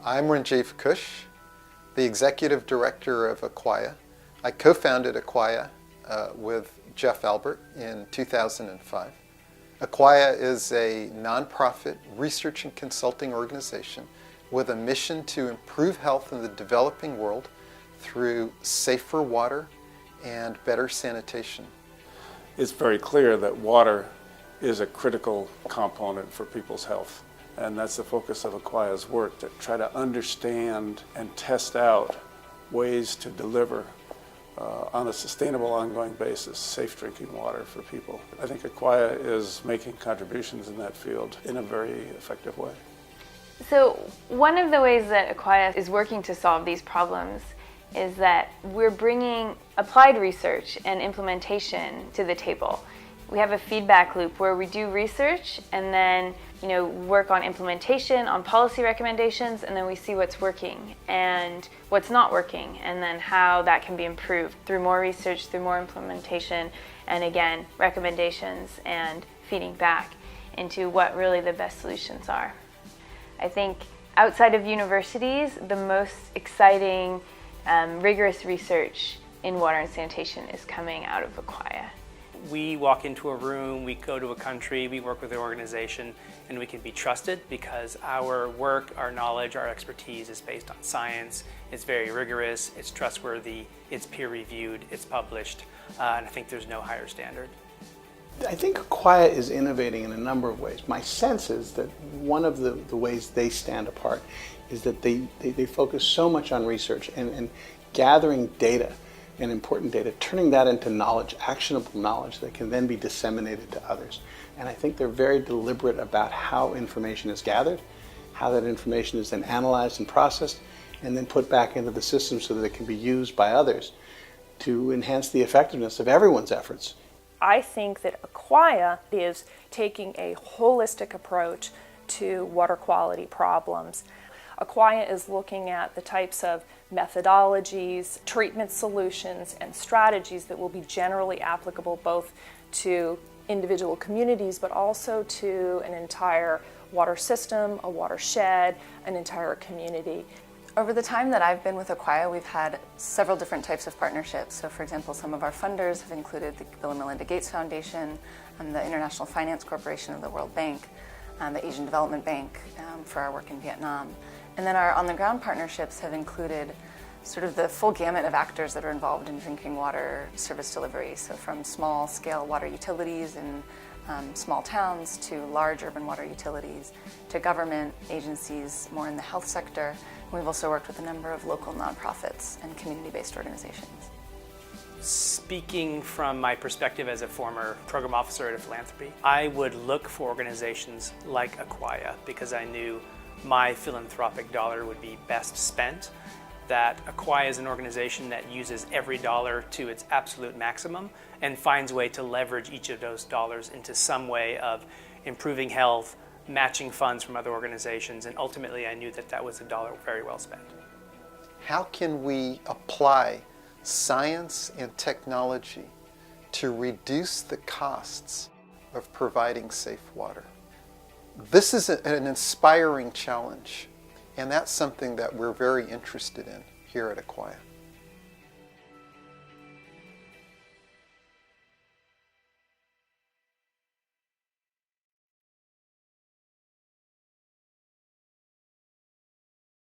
I'm Ranjiv Kush, the Executive Director of Aquaya. I co-founded Aquaya with Jeff Albert in 2005. Aquaya is a nonprofit research and consulting organization with a mission to improve health in the developing world through safer water and better sanitation. It's very clear that water is a critical component for people's health. And that's the focus of Aquaya's work, to try to understand and test out ways to deliver on a sustainable, ongoing basis, safe drinking water for people. I think Aquaya is making contributions in that field in a very effective way. So one of the ways that Aquaya is working to solve these problems is that we're bringing applied research and implementation to the table. We have a feedback loop where we do research and then work on implementation, on policy recommendations, and then we see what's working and what's not working, and then how that can be improved through more research, through more implementation, and again, recommendations and feeding back into what really the best solutions are. I think outside of universities, the most exciting, rigorous research in water and sanitation is coming out of Aquaya. We walk into a room, we go to a country, we work with an organization, and we can be trusted because our work, our knowledge, our expertise is based on science. It's very rigorous, it's trustworthy, it's peer-reviewed, it's published, and I think there's no higher standard. I think Aquaya is innovating in a number of ways. My sense is that one of the ways they stand apart is that they focus so much on research and gathering data and important data, turning that into knowledge, actionable knowledge that can then be disseminated to others. And I think they're very deliberate about how information is gathered, how that information is then analyzed and processed, and then put back into the system so that it can be used by others to enhance the effectiveness of everyone's efforts. I think that Aquaya is taking a holistic approach to water quality problems. Aquaya is looking at the types of methodologies, treatment solutions, and strategies that will be generally applicable both to individual communities but also to an entire water system, a watershed, an entire community. Over the time that I've been with Aquaya, we've had several different types of partnerships. So for example, some of our funders have included the Bill and Melinda Gates Foundation, the International Finance Corporation of the World Bank, the Asian Development Bank for our work in Vietnam. And then our on-the-ground partnerships have included sort of the full gamut of actors that are involved in drinking water service delivery. So from small-scale water utilities in small towns to large urban water utilities to government agencies more in the health sector. We've also worked with a number of local nonprofits and community-based organizations. Speaking from my perspective as a former program officer at a philanthropy, I would look for organizations like Aquaya because I knew my philanthropic dollar would be best spent, that Aquaya is an organization that uses every dollar to its absolute maximum and finds a way to leverage each of those dollars into some way of improving health, matching funds from other organizations, and ultimately I knew that that was a dollar very well spent. How can we apply science and technology to reduce the costs of providing safe water? This is an inspiring challenge, and that's something that we're very interested in here at Aquaya.